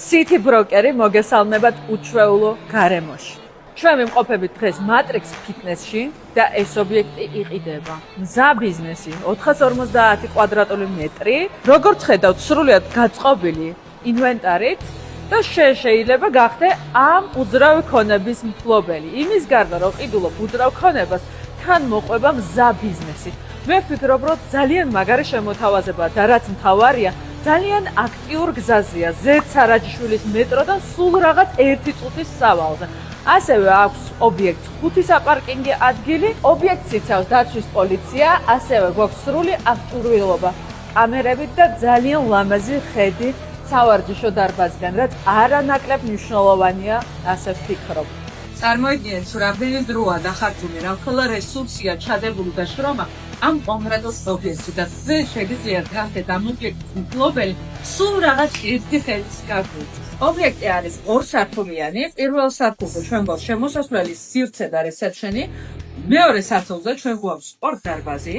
City Broker-ი მოგესალმებათ უჩვეულო გარემოში. ჩვენ ვიმყოფებით დღეს Matrix Fitness-ში და ეს ობიექტი იყიდება. მზა ბიზნესი, 450 კვადრატული მეტრი, როგორც ხედავთ, სრულიად გაწყობილი ინვენტარით და შეიძლება გახდე ამ უძრავი ქონების მფლობელი. იმის გარდა, რომ ყიდულობ უძრავ ქონებას, თან მოყვება მზა ბიზნესი. მე ვფიქრობ, რომ ძალიან მაგარი შემოთავაზებაა და რაც მთავარია, ძალიან აქტიურ გზაზეა ზეთ სარაჯიშვილის მეტროდან სულ რაღაც 1 წუთის სავალზე. ასევე აქვს ობიექტს 5 საპარკინგი ადგილი, ობიექტს იცავს დაცვის პოლიცია, ასევე გვაქვს სრული აღჭურვილობა კამერებით და ძალიან ლამაზი ხედი სავარჯიშო დარბაზიდან, რაც არანაკლებ მნიშვნელოვანია, ასე ვფიქრობ. წარმოიდგინეთ, რამდენი დროა დახარჯული, რა მხოლოდ რესურსია ჩადებული და შრომა ამ კონკრეტულ ობიექტში და შეგიძლიათ გახდეთ ამ ობიექტის მფლობელი სულ რაღაც 1 ხელის გაგუწ. ობიექტი არის 2 სართულიანი, პირველ სართულზე ჩვენ გვაქვს შემოსასვლელი სივრცე და რეცეპშენი, მეორე სართულზე ჩვენ გვაქვს სპორტ დარბაზი,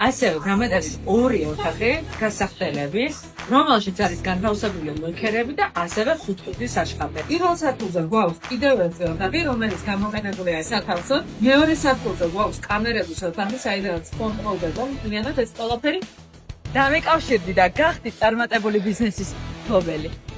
ასევე გამეტანის 2 ოთახი, გასახდელები, რომელშიც არის განთავსებული ლოქერები და ასევე 5 საშხაპი. პირველ სართულზე გვაქვს კიდევ ერთი ოთახი, რომელიც გამოყენებულია სათავსოდ, მეორე სართულზე გვაქვს კამერების ოთახი, საიდანაც კონტროლდება მთლიანად ეს ყველაფერი. დამეკავშირდი და გახდი წარმატებული ბიზნესის მფლობელი.